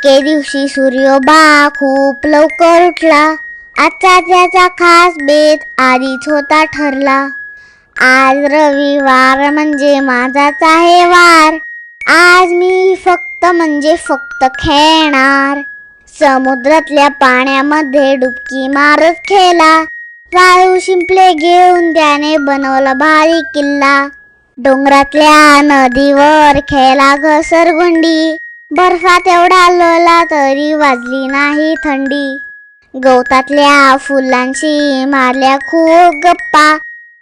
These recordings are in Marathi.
एके दिवशी सूर्योबा खूप लवकर उठला. आजचा त्याचा खास बेत आधीच होता ठरला. आज रविवार म्हणजे माझाच आहे वार. आज मी फक्त म्हणजे फक्त खेळणार. समुद्रातल्या पाण्यामध्ये डुबकी मारत खेळला. वाळू शिंपले घेऊन त्याने बनवला भारी किल्ला. डोंगरातल्या नदीवर खेळला घसरगुंडी. बर्फात एवढा लोळला तरी वाजली नाही थंडी. गवतातल्या फुलांशी मारल्या खूप गप्पा.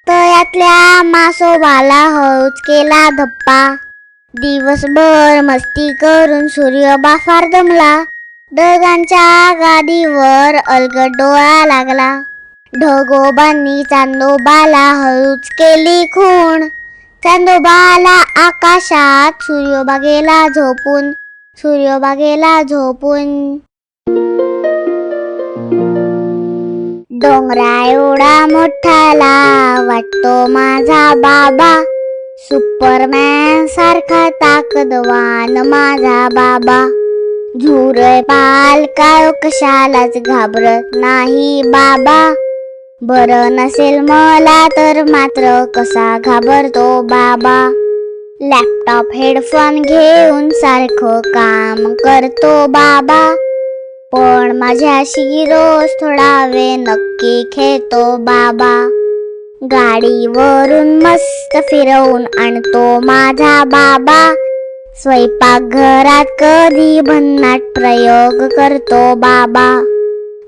तळ्यातल्या मासोबाला हळूच केला धप्पा. दिवसभर मस्ती करून सूर्योबा फार दमला. ढगांच्या गादीवर अलगद डोळा लागला. ढगोबांनी चांदोबाला हळूच केली खूण. चांदोबाला आकाशात सूर्योबा गेला झोपून. सूर्योबा गेला झोपून. डोंगरा एवढा मोठाला वाटतो माझा बाबा. सुपरमॅन सारखा ताकदवान माझा बाबा. झुरळ पाल काय कशालाच घाबरत नाही बाबा. बरं नसेल मला तर मात्र कसा घाबरतो बाबा. लॅपटॉप हेडफोन घेऊन सारखं काम करतो बाबा. पण माझ्याशी रोज थोडा वेळ नक्की खेळतो बाबा. गाडीवरून मस्त फिरवून आणतो माझा बाबा. स्वयंपाकघरात कधी भन्नाट प्रयोग करतो बाबा.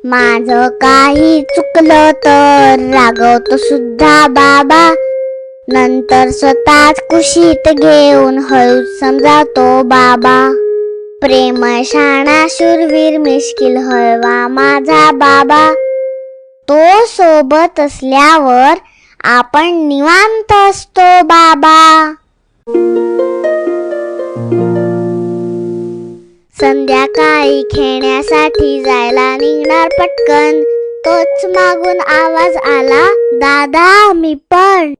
माझं काही चुकलं तर रागवतो सुद्धा बाबा. नंतर स्वतःच कुशीत घेऊन हळूच समजावतो बाबा. प्रेमळ शाणा शूरवीर मिश्किल हळवा माझा बाबा. तो सोबत असल्यावर आपण निवांत असतो बाबा. संध्याकाळी खेळण्यासाठी जायला निघणार पटकन. तोच मागून आवाज आला, दादा मी पण.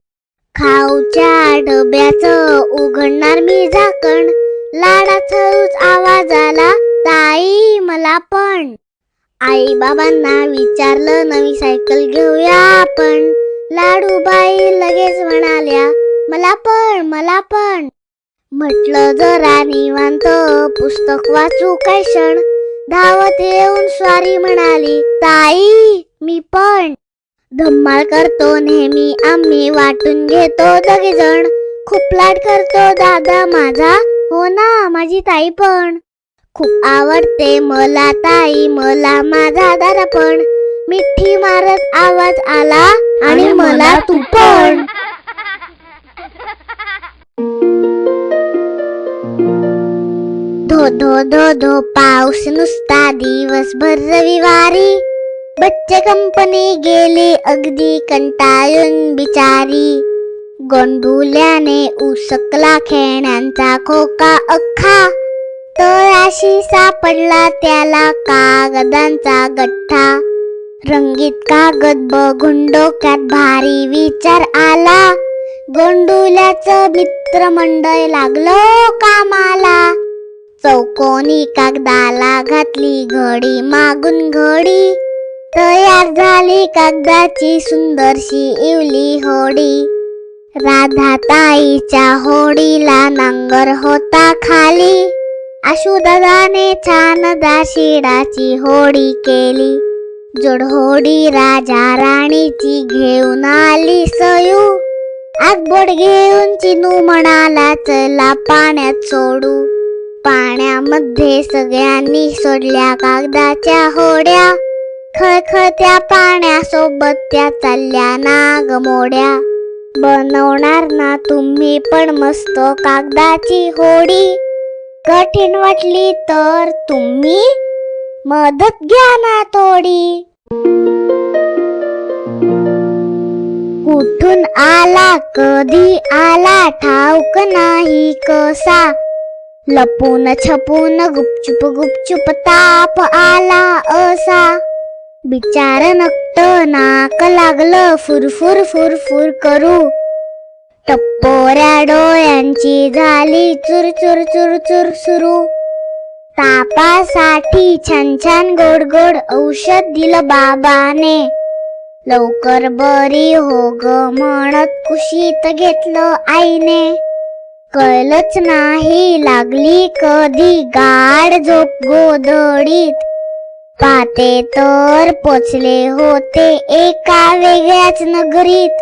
खाऊच्या डब्याचं उघडणार मी झाकण. लाडात हळूच आवाज आला, ताई मला पण. आई बाबांना विचारलं नवी सायकल घेऊया आपण. लाडूबाई लगेच म्हणाल्या, मला पण मला पण. म्हटलं जरा निवांत पुस्तक वाचू काय क्षण. धावत येऊन स्वारी म्हणाली, ताई मी पण. धम्माल करतो नेहमी आम्ही वाटून घेतो दोघेजण. खूप लाड करतो दादा माझा, हो ना माझी ताई पण. खूप आवडते मला ताई, मला माझा दादा पण. मिठी मारत आवाज आला, आणि मला तू पण. धो धो धो धो पाऊस नुसता दिवसभर रविवारी. बच्चे कंपनी गेली अगदी कंटाळून बिचारी. गोंडुल्याने उसकला खेळण्यांचा खोका अख्खा. तळाशी सापडला त्याला कागदांचा गठ्ठा. रंगीत कागद बघून डोक्यात भारी विचार आला. गोंडुल्याचं मित्रमंडळ लागलो कामाला. चौकोनी कागदाला घातली घडी मागून घडी. तयार झाली कागदाची सुंदरशी इवली होडी. राधाताईच्या होडीला नांगर होता खाली. आशुदादाने छान दाशिडाची होडी केली. जोडहोडी राजा राणीची घेऊन आली सयू. आगबोट घेऊन चिनू म्हणाला चला पाण्यात सोडू. पाण्यामध्ये सगळ्यांनी सोडल्या कागदाच्या होड्या. खळखळत्या पाण्यासोबत त्या चालल्या नागमोड्या. बनवणार ना तुम्ही पण मस्त कागदाची होडी. कठीण वाटली तर तुम्ही मदत घ्या ना थोडी. कुठून आला कधी आला ठाऊक नाही कसा. लपून छपून गुपचुप गुपचुप ताप आला असा. बिचार नकट नाक लागलं फुरफुर फुरफुर करू. टप्पोऱ्या डोळ्यांची झाली चुर चुर चुर चुर सुरू. तापासाठी छान छान गोड गोड औषध दिलं बाबाने. लवकर बरी हो ग म्हणत कुशीत घेतलं आईने. कळलंच नाही लागली कधी गाढ झोप गोधडीत. पाते तर पोचले होते एका वेगळ्याच नगरीत.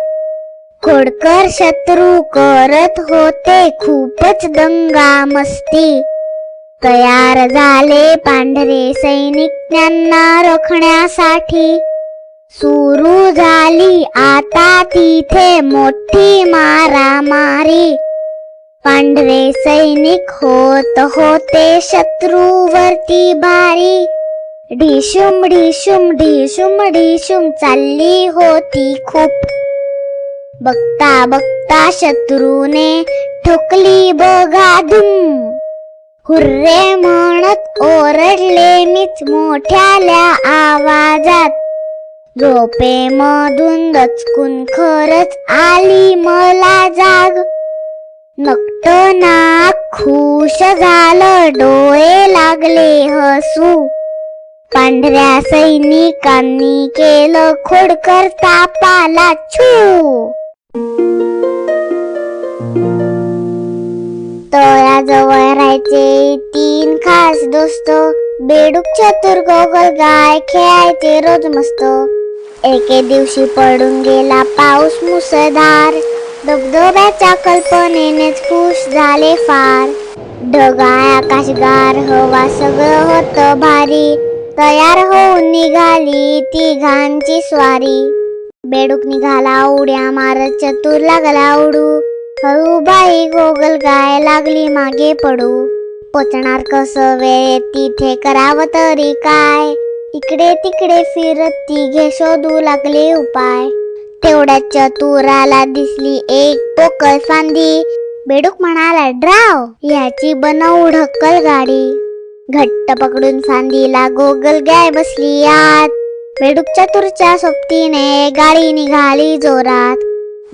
खोडकर शत्रू करत होते खूपच दंगा मस्ती. तयार झाले पांढरे सैनिक त्यांना रोखण्यासाठी. सुरू झाली आता तिथे मोठी मारामारी. पांढरे सैनिक होत होते शत्रूवरती भारी. ढिशुम ढिशुम ढिशुम ढिशुम चालली होती खूप. बघता बघता शत्रूने ठोकली बघा धूम. हुर्रे म्हणत ओरडले मीच मोठ्याल्या आवाजात. झोपेमधून दचकून खरच आली मला जाग. नकट नाक खुश झालं डोळे लागले हसू. पांढऱ्या सैनिकांनी केलं खोडकर तापाला छू. तळ्याजवळ राहायचे 3 खास दोस्त. बेडूक चतुर गोगलगाय खेळायचे रोज मस्त. एके दिवशी पडून गेला पाऊस मुसळधार. धबधब्याच्या कल्पनेनेच खुश झाले फार. ढगाळ आकाशगार हवा सगळं होतं भारी. तयार होऊन निघाली तिघांची स्वारी. बेडूक निघाला उड्या मारत चतुर लागला उडू. हळूबाई गोगलगाय लागली मागे पडू. पोचणार कसं वेळेत तिथे करावं तरी काय. इकडे तिकडे फिरत तिघे शोधू लागले उपाय. तेवढ्यात चतुराला दिसली एक पोकळ फांदी. बेडूक म्हणाला ड्राव ह्याची बनवू ढक्कल गाडी. घट्ट पकडून फांदीला गोगलगाय बसली आत. बेडूक चतुरच्या सोबतीने गाडी निघाली जोरात.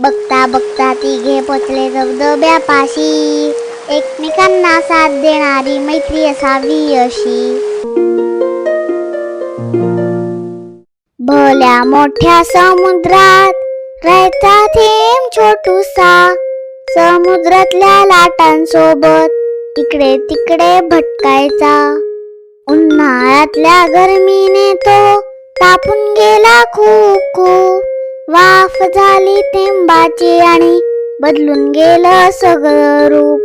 बघता बघता तिघे पोचले धबधब्यापाशी. एकमेकांना साथ देणारी मैत्री असावी अशी. भल्या मोठ्या समुद्रात राहायचा थेंब छोटूसा. समुद्रातल्या लाटांसोबत इकडे तिकडे भटकायचा. उन्हाळ्यातल्या गरमीने तो तापून गेला खूप खूप. वाफ झाली थेंबाची आणि बदलून गेलं सगळं रूप.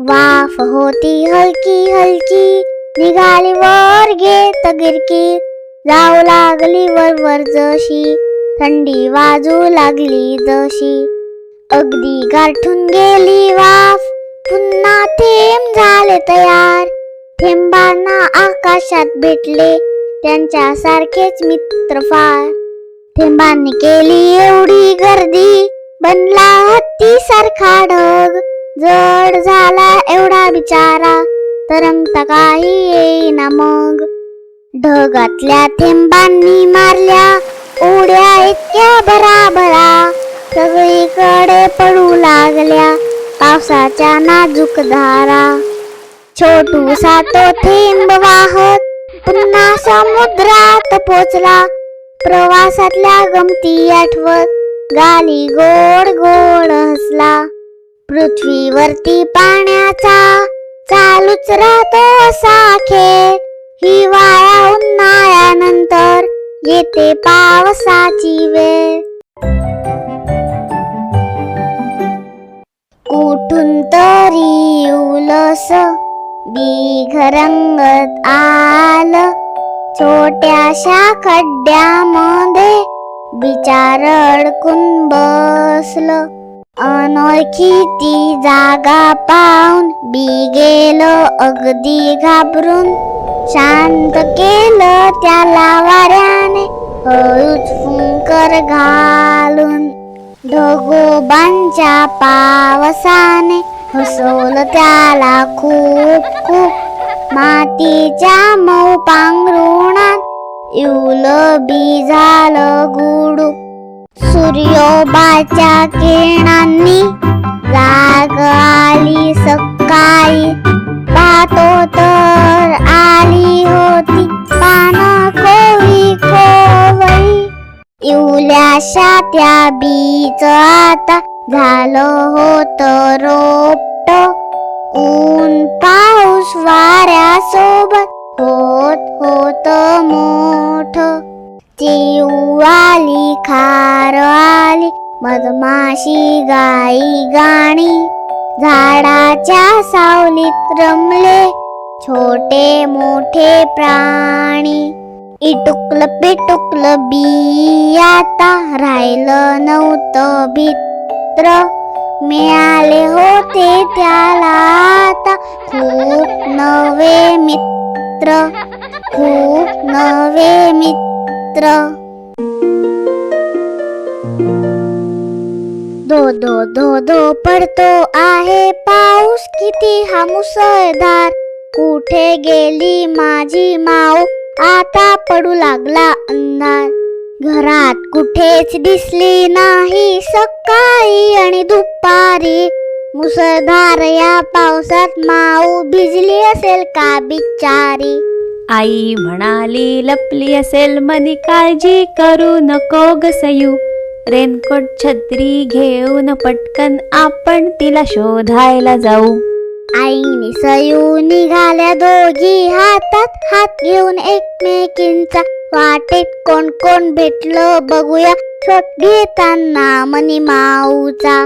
वाफ होती हलकी हलकी निघाली वर घेत गिरकी. जाऊ लागली वरवर जशी थंडी वाजू लागली जशी. अगदी गारठून गेली वाफ पुन्हा थेंब झाले तयार. थेंबांना आकाशात भेटले त्यांच्या सारखेच मित्र फार. थेंबांनी केली एवढी गर्दी बनला हत्ती सारखा ढग. जड झाला एवढा बिचारा तरंगता काही येईना मग. ढगातल्या थेंबांनी मारल्या उड्या इतक्या भराभरा. सगळीकडे पडू लागल्या पावसाच्या नाजूक धारा. छोटूसा तो थेंब वाहत पुन्हा समुद्रात पोचला. प्रवासातल्या गमती आठवत गाली गोड गोड हसला. पृथ्वीवरती पाण्याचा चालूच राहतो असा खेळ. हिवाळा उन्हाळ्यानंतर येते पावसाची वेळ. कुठून तरी उलस बिघरंगत आलं. छोट्याशा खड्ड्यामध्ये बिचार अडकून बसलं. अनोळखी ती जागा पाहून बी गेलं अगदी घाबरून. शांत केलं त्याला वाऱ्याने हळूच फुंकर घालून. ढगोबांच्या पावसाने हसवलं त्याला खूप खूप. मातीच्या मऊ पांघरुणात इवलं बी झालं गुडूप. सूर्योबाच्या किरणांनी जाग आली सकाळी. पाहतो तर त्या बीच आता झालं होत रोपट. ऊन पाऊस वाऱ्यासोबत होत होत मोठ. चिव आली खार आली मधमाशी गाई गाणी. झाडाच्या सावलीत रमले छोटे मोठे प्राणी. इटुकलं पिटुकलं बी आता राहिलं नव्हतं भित्र. मिळाले होते त्याला आता खूप नवे मित्र. खूप नवे मित्र. धो धो धो धो पडतो आहे पाऊस किती हा मुसळधार. कुठे गेली माझी माऊ आता पडू लागला अंधार. घरात कुठेच दिसली नाही सकाळी आणि दुपारी. मुसळधार या पावसात माऊ भिजली असेल का बिचारी. आई म्हणाली लपली असेल मनी काळजी करू नको ग सयू. रेनकोट छत्री घेऊन पटकन आपण तिला शोधायला जाऊ. आईने सयू निघाल्या दोघी हातात हात घेऊन एकमेकींचा. वाटेत कोण कोण भेटलं बघूया शोध घेताना मनी माऊचा.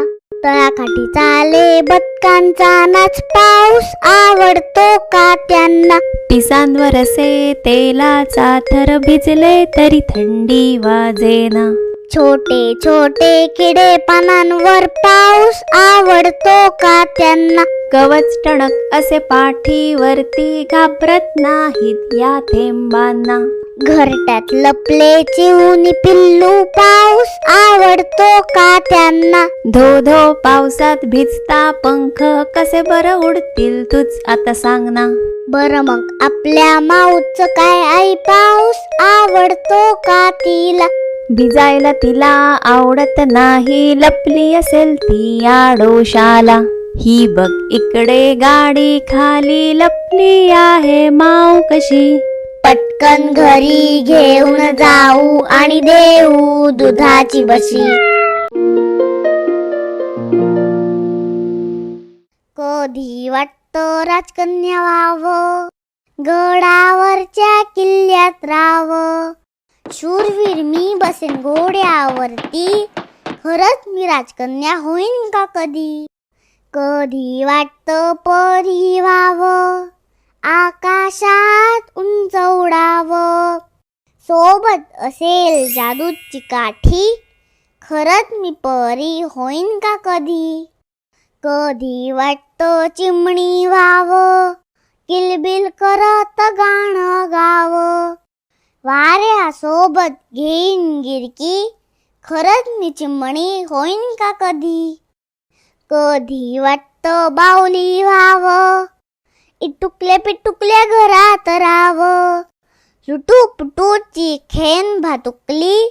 तळाकाठी चाले बदकांचा नाच पाऊस आवडतो का त्यांना. पिसांवर असे तेलाचा थर भिजले तरी थंडी वाजेना. छोटे छोटे किडे पानांवर पाऊस आवडतो का त्यांना. गवच टणक असे पाठीवरती घाबरत नाहीत या थेंबांना. घरट्यात लपले चिवणी पिल्लू पाऊस आवडतो का त्यांना. धो धो पावसात भिजता पंख कसे बरं उडतील तूच आता सांग ना. बरं मग आपल्या माऊचं काय आई पाऊस आवडतो का तिला. भिजायला तिला आवडत नाही लपली असेल ती आडोशाला. ही बघ इकडे गाडी खाली लपली आहे माऊ कशी. पटकन घरी घेऊन जाऊ आणि देऊ दुधाची बशी. कधी वाटतं राजकन्या व्हावं गडावरच्या किल्ल्यात राहावं. शूरवीर मी बसेन घोड्यावरती खरंच मी राजकन्या होईन का कधी. कधी वाटतं परी व्हावं आकाशात उंच उडावं. सोबत असेल जादूची काठी खरंच मी परी होईन का कधी. कधी वाटतं चिमणी व्हावं किलबिल करत गाणं गावं. वाऱ्यासोबत घेईन गिरकी खरंच मी चिमणी होईन का कधी. कधी वाटतं बाहुली व्हावं इटुकले पिटुकल्या घरात राहावं. लुटूपुटूची खेन भातुकली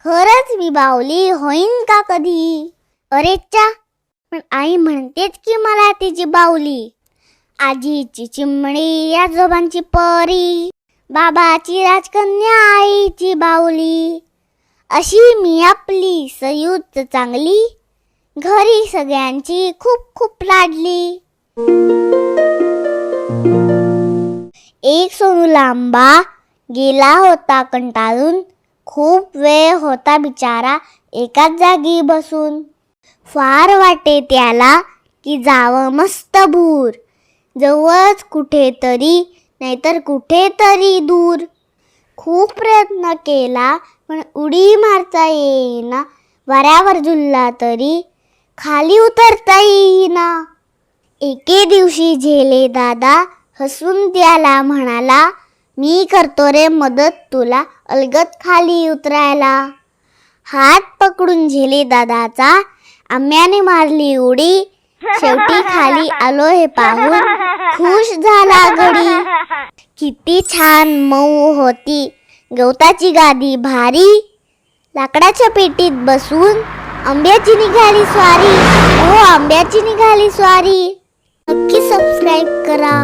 खरंच मी बाहुली होईन का कधी. अरेच्या पण आई म्हणतेच की मला तिची बाहुली. आजीची चिमणी आजोबांची परी बाबाची राजकन्या आईची बाहुली. अशी मी आपली सयूच चांगली घरी सगळ्यांची खूप खूप लाडली. एक सोनू लांबा गेला होता कंटाळून. खूप वेळ होता बिचारा एकाच जागी बसून. फार वाटे त्याला की जावं मस्त भूर. जवळच कुठेतरी नाहीतर कुठेतरी दूर. खूप प्रयत्न केला पण उडी मारता येईना. वाऱ्यावर झुलला तरी खाली उतरता येईना. एके दिवशी झेले दादा हसून त्याला म्हणाला, मी करतो रे मदत तुला अलगद खाली उतरायला. हात पकडून झेले दादाचा आम्याने मारली उडी. शेवटी खाली आलो हे पाहून खुश झाला गडी. किती छान मऊ होती गवताची गादी भारी. लाकडाच्या पेटीत बसून आंब्याची निघाली स्वारी. हो आंब्याची निघाली स्वारी. नक्की सबस्क्राईब करा.